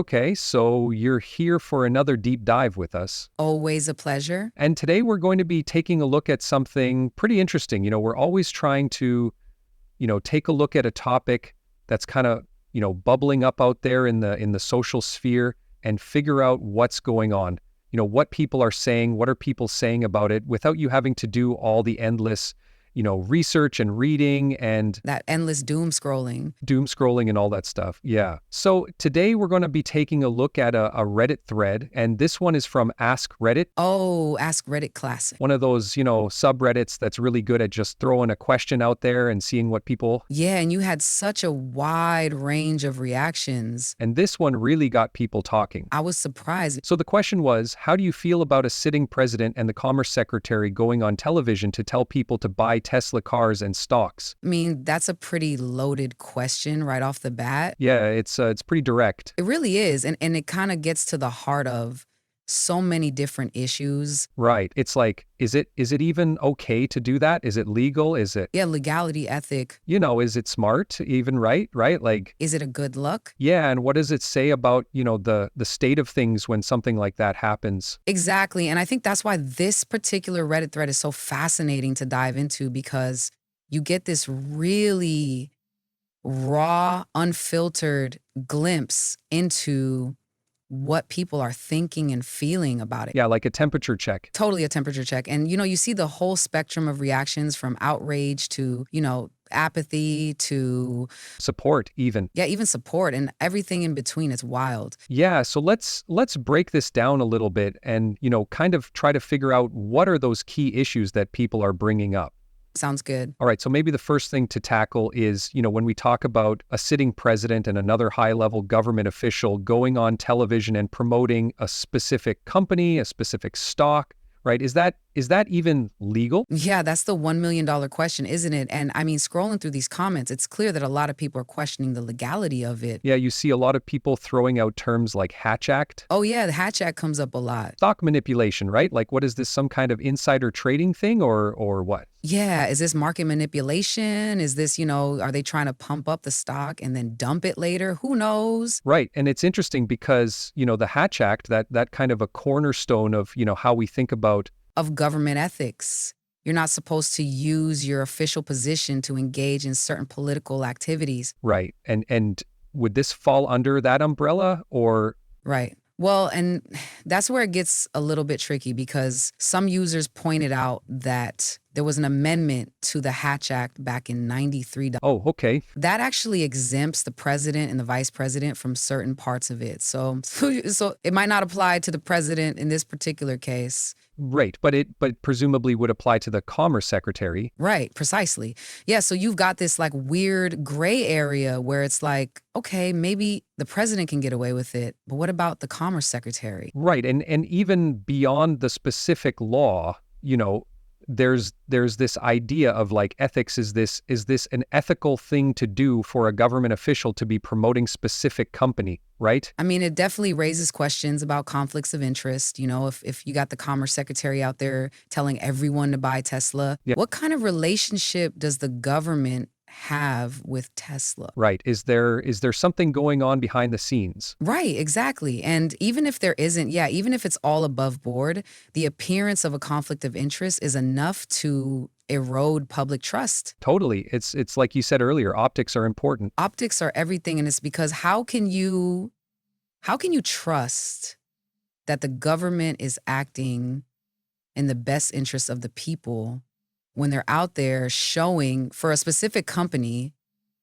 Okay, so you're here for another deep dive with us. Always a pleasure. And today we're going to be taking a look at something pretty interesting. We're always trying to, take a look at a topic that's kind of, bubbling up out there in the social sphere and figure out what's going on. What people are saying, what are people saying about it without you having to do all the endless, research and reading and That endless doom scrolling and all that stuff. Yeah. So today we're going to be taking a look at a Reddit thread, and this one is from Ask Reddit, Oh, Ask Reddit Classic. one of those, subreddits that's really good at just throwing a question out there and seeing what people. Yeah, and you had such a wide range of reactions. And this one really got people talking. I was surprised. So the question was, how do you feel about a sitting president and the Commerce Secretary going on television to tell people to buy Tesla cars and stocks? I mean, that's a pretty loaded question right off the bat. Yeah, it's pretty direct. It really is. And it kind of gets to the heart of so many different issues. Right. It's like, is it even okay to do that? Is it legal? Is it, Yeah, legality, ethic. is it smart even, right? Right? Like, Is it a good look? yeah, and what does it say about, the state of things when something like that happens? Exactly. And I think that's why this particular Reddit thread is so fascinating to dive into, because you get this really raw, unfiltered glimpse into what people are thinking and feeling about it. Yeah, like a temperature check. Totally a temperature check. And, you see the whole spectrum of reactions from outrage to, apathy to, Support even. yeah, even support and everything in between. It's wild. Yeah, so let's break this down a little bit and, kind of try to figure out what are those key issues that people are bringing up. Sounds good. All right, so maybe the first thing to tackle is, when we talk about a sitting president and another high-level government official going on television and promoting a specific company, a specific stock, right? Is that even legal? Yeah, that's the $1 million question, isn't it? And I mean, scrolling through these comments, it's clear that a lot of people are questioning the legality of it. Yeah, you see a lot of people throwing out terms like Hatch Act. Oh, yeah, the Hatch Act comes up a lot. Stock manipulation, right? Like, what is this, some kind of insider trading thing or what? Yeah, is this market manipulation? Is this, are they trying to pump up the stock and then dump it later? Who knows? Right. And it's interesting because, the Hatch Act, that kind of a cornerstone of, how we think about. Of government ethics. You're not supposed to use your official position to engage in certain political activities. Right. And would this fall under that umbrella or? Right. Well, and that's where it gets a little bit tricky, because some users pointed out that there was an amendment to the Hatch Act back in '93. Oh, okay. That actually exempts the president and the vice president from certain parts of it. So it might not apply to the president in this particular case. Right. But presumably would apply to the Commerce Secretary. Right, precisely. Yeah, so you've got this like weird gray area where it's like, okay, maybe the president can get away with it, but what about the Commerce Secretary? Right. And even beyond the specific law, there's this idea of like ethics. Is this an ethical thing to do for a government official to be promoting specific company, right? I mean, it definitely raises questions about conflicts of interest. If you got the Commerce Secretary out there telling everyone to buy Tesla, Yeah. What kind of relationship does the government have with Tesla? Right. Is there something going on behind the scenes? Right, exactly. And even if there isn't, even if it's all above board, the appearance of a conflict of interest is enough to erode public trust. Totally. It's like you said earlier, optics are important. Optics are everything, and it's because how can you trust that the government is acting in the best interest of the people when they're out there showing for a specific company?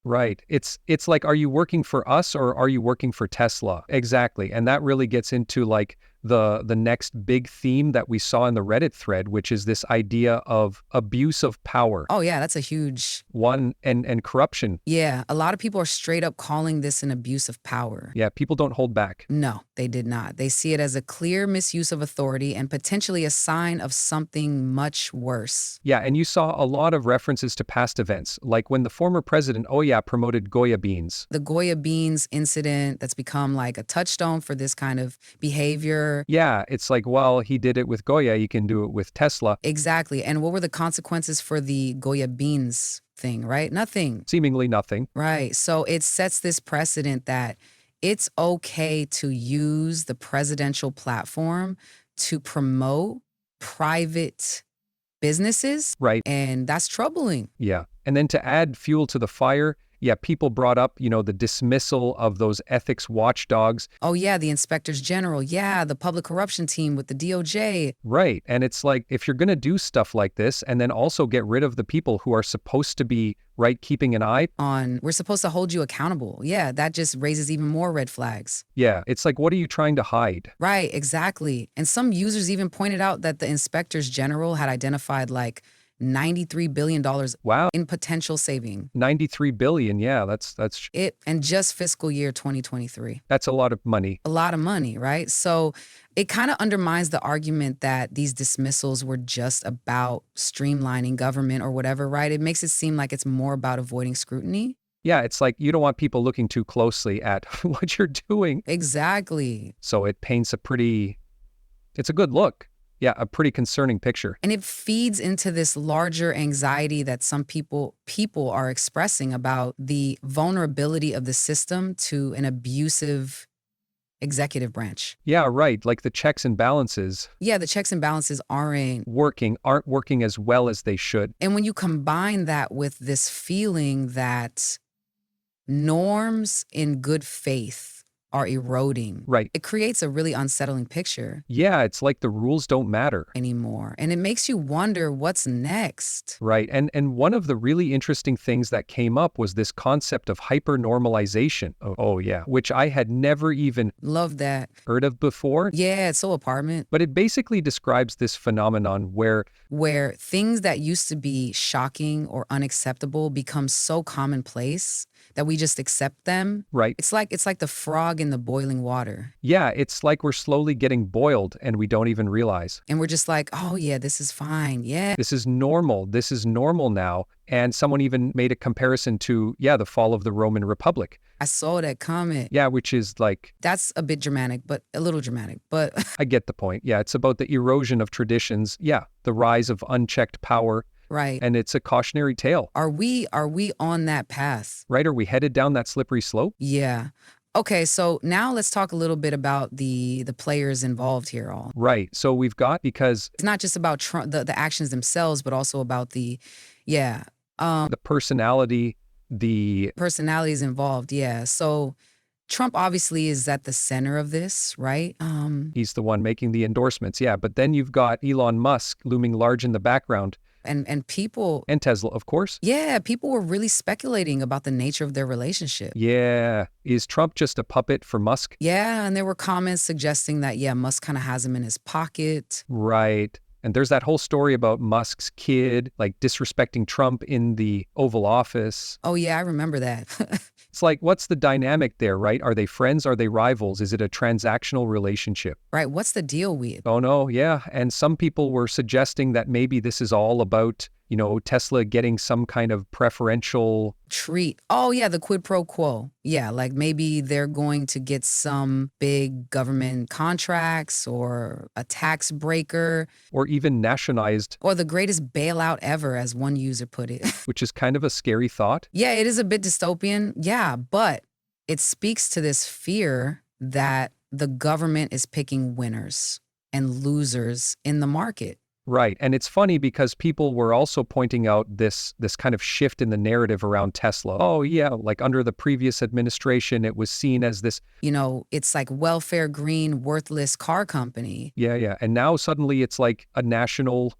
Right. It's like, are you working for us or are you working for Tesla? Exactly. And that really gets into like the next big theme that we saw in the Reddit thread, which is this idea of abuse of power. Oh yeah, that's a huge one, and corruption. Yeah, a lot of people are straight up calling this an abuse of power. Yeah, people don't hold back. No, they did not. They see it as a clear misuse of authority and potentially a sign of something much worse. Yeah, and you saw a lot of references to past events, like when the former president, promoted Goya beans. The Goya beans incident that's become like a touchstone for this kind of behavior. Yeah, it's like, well, he did it with Goya, you can do it with Tesla. Exactly. And what were the consequences for the Goya beans thing, right? Nothing. Seemingly nothing. Right. So it sets this precedent that it's okay to use the presidential platform to promote private businesses, Right. and that's troubling. Yeah. And then to add fuel to the fire, yeah, people brought up, the dismissal of those ethics watchdogs. Oh, yeah, the inspectors general. Yeah, the public corruption team with the DOJ. Right. And it's like, if you're going to do stuff like this and then also get rid of the people who are supposed to be, right, keeping an eye. We're supposed to hold you accountable. Yeah, that just raises even more red flags. Yeah. It's like, what are you trying to hide? Right, exactly. And some users even pointed out that the inspectors general had identified like $93 billion Wow. in potential saving. 93 billion. Yeah. That's And just fiscal year 2023. that's a lot of money. A lot of money, right? So it kind of undermines the argument that these dismissals were just about streamlining government or whatever, right? It makes it seem like it's more about avoiding scrutiny. Yeah. It's like, you don't want people looking too closely at what you're doing. Exactly. So it paints it's a good look. Yeah. A pretty concerning picture. And it feeds into this larger anxiety that some people are expressing about the vulnerability of the system to an abusive executive branch. Yeah. Right. Like the checks and balances Yeah, the checks and balances aren't working as well as they should. And when you combine that with this feeling that norms in good faith are eroding, Right. it creates a really unsettling picture Yeah. It's like the rules don't matter. anymore. And it makes you wonder what's next. Right. And one of the really interesting things that came up was this concept of hypernormalization. Oh yeah. Which I had never even Love that. heard of before. Yeah, it's so apartment. But it basically describes this phenomenon where, Where things that used to be shocking or unacceptable become so commonplace that we just accept them. right. It's like the frog in the boiling water. Yeah. It's like we're slowly getting boiled and we don't even realize. And we're just like, oh yeah, this is fine. Yeah. This is normal. This is normal now. And someone even made a comparison to, yeah, the fall of the Roman Republic. I saw that comment. Yeah, which is like, That's a bit dramatic, but a little dramatic. But I get the point. Yeah, it's about the erosion of traditions. Yeah, the rise of unchecked power. right. And it's a cautionary tale, Are we on that path? right? Are we headed down that slippery slope? Yeah. Okay, so now let's talk a little bit about the players involved here all. Right. So we've got, because It's not just about Trump, the actions themselves, but also about the the personality, the, personalities involved. Yeah. So Trump obviously is at the center of this, right? he's the one making the endorsements. Yeah. But then you've got Elon Musk looming large in the background, And people, and Tesla, of course. yeah, people were really speculating about the nature of their relationship. Yeah. Is Trump just a puppet for Musk? Yeah, and there were comments suggesting that, yeah, Musk kind of has him in his pocket. Right. And there's that whole story about Musk's kid, like disrespecting Trump in the Oval Office. Oh, yeah, I remember that. It's like, what's the dynamic there, right? Are they friends? Are they rivals? Is it a transactional relationship? Right, what's the deal with? Oh, no, yeah. And some people were suggesting that maybe this is all about, Tesla getting some kind of preferential. Treat. Oh, yeah, the quid pro quo. Yeah, like maybe they're going to get some big government contracts or a tax breaker Or even nationalized, or the greatest bailout ever, as one user put it. which is kind of a scary thought. Yeah, it is a bit dystopian. Yeah, but it speaks to this fear that the government is picking winners and losers in the market. Right. And it's funny because people were also pointing out this kind of shift in the narrative around Tesla. Oh, yeah, like under the previous administration, it was seen as this. It's like welfare green, worthless car company. Yeah, yeah. And now suddenly it's like a national.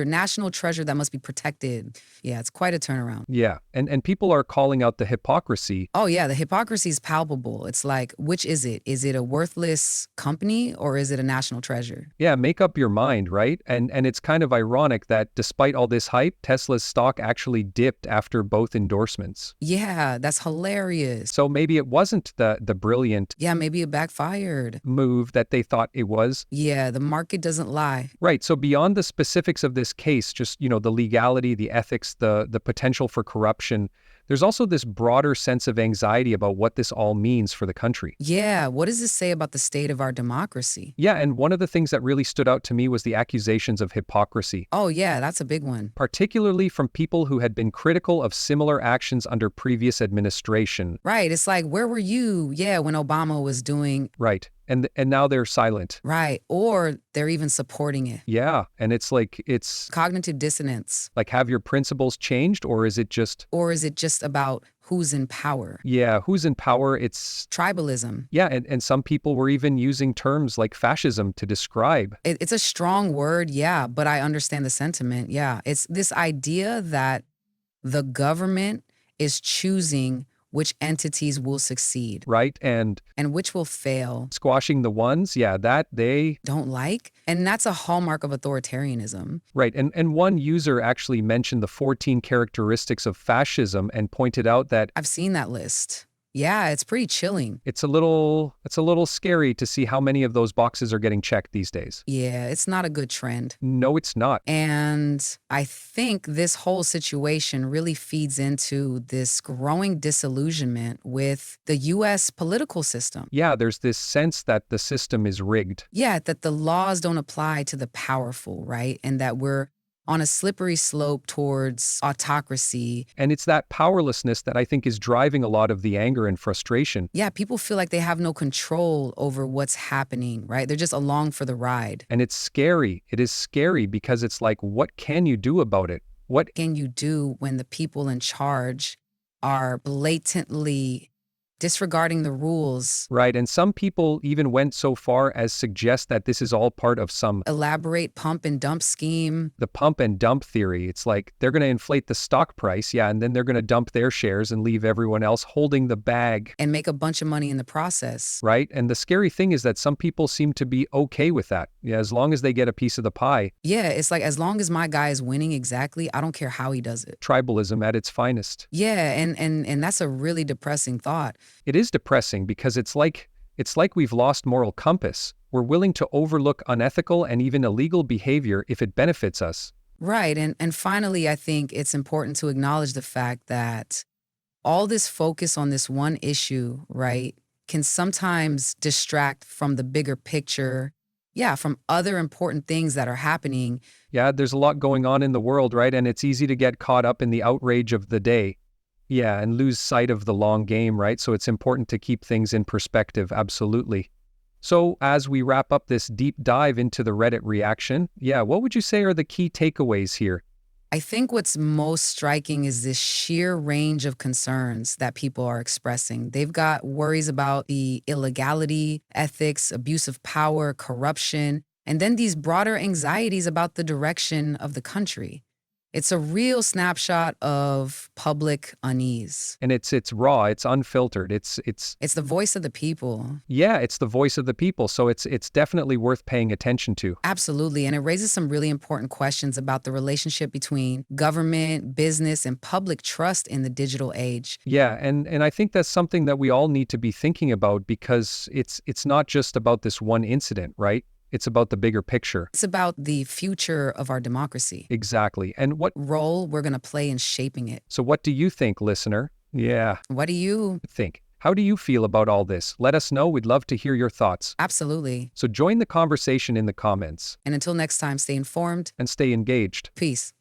National treasure that must be protected. Yeah, it's quite a turnaround. Yeah. And people are calling out the hypocrisy. Oh, yeah, the hypocrisy is palpable. It's like, which is it? Is it a worthless company or is it a national treasure? Yeah, make up your mind, right? And it's kind of ironic that despite all this hype, Tesla's stock actually dipped after both endorsements. Yeah, that's hilarious. So maybe it wasn't the brilliant Yeah, maybe it backfired. move that they thought it was. Yeah, the market doesn't lie. Right. So beyond the specifics of this case, just, the legality, the ethics, the potential for corruption, There's also this broader sense of anxiety about what this all means for the country. Yeah, what does this say about the state of our democracy? Yeah, and one of the things that really stood out to me was the accusations of hypocrisy, Oh, yeah, that's a big one. particularly from people who had been critical of similar actions under previous administration. Right. It's like, where were you? Yeah, when Obama was doing Right. And now they're silent. right. Or they're even supporting it. Yeah, and it's Cognitive dissonance. like, have your principles changed, or is it just, Or is it just about who's in power? yeah, who's in power? It's Tribalism. yeah, and some people were even using terms like fascism to describe. It's a strong word, yeah, but I understand the sentiment. Yeah. It's this idea that the government is choosing which entities will succeed Right? And and which will fail, squashing the ones, yeah, that they don't like. And that's a hallmark of authoritarianism. right. And one user actually mentioned the 14 characteristics of fascism and pointed out that I've seen that list. Yeah, it's pretty chilling. it's a little scary to see how many of those boxes are getting checked these days. Yeah, it's not a good trend. No, it's not. And I think this whole situation really feeds into this growing disillusionment with the US political system. Yeah, there's this sense that the system is rigged. Yeah, that the laws don't apply to the powerful, right? And that we're on a slippery slope towards autocracy. And it's that powerlessness that I think is driving a lot of the anger and frustration. Yeah, people feel like they have no control over what's happening, right? They're just along for the ride. And it's scary. It is scary because it's like, what can you do about it? What, What can you do when the people in charge are blatantly disregarding the rules? right? And some people even went so far as suggest that this is all part of some Elaborate pump and dump scheme. the pump and dump theory. It's like they're going to inflate the stock price, yeah, and then they're going to dump their shares and leave everyone else holding the bag, And make a bunch of money in the process. right? And the scary thing is that some people seem to be okay with that. Yeah, as long as they get a piece of the pie. Yeah, it's like as long as my guy is winning exactly, I don't care how he does it. Tribalism at its finest. Yeah, and that's a really depressing thought. It is depressing because it's like we've lost moral compass. We're willing to overlook unethical and even illegal behavior if it benefits us. Right. And finally, I think it's important to acknowledge the fact that all this focus on this one issue, right, can sometimes distract from the bigger picture. Yeah, from other important things that are happening. Yeah, there's a lot going on in the world, right? And it's easy to get caught up in the outrage of the day. Yeah, and lose sight of the long game, right? So it's important to keep things in perspective, absolutely. So as we wrap up this deep dive into the Reddit reaction, yeah, what would you say are the key takeaways here? I think what's most striking is this sheer range of concerns that people are expressing. They've got worries about the illegality, ethics, abuse of power, corruption, and then these broader anxieties about the direction of the country. It's a real snapshot of public unease. And it's raw, it's unfiltered, it's It's the voice of the people. yeah, it's the voice of the people, so it's definitely worth paying attention to. Absolutely. And it raises some really important questions about the relationship between government, business, and public trust in the digital age. Yeah, and I think that's something that we all need to be thinking about because it's not just about this one incident, right? It's about the bigger picture. It's about the future of our democracy, Exactly. And what role we're going to play in shaping it. so what do you think, listener? Yeah, What do you think. How do you feel about all this? Let us know. We'd love to hear your thoughts. Absolutely. So join the conversation in the comments And until next time, stay informed. and stay engaged. Peace.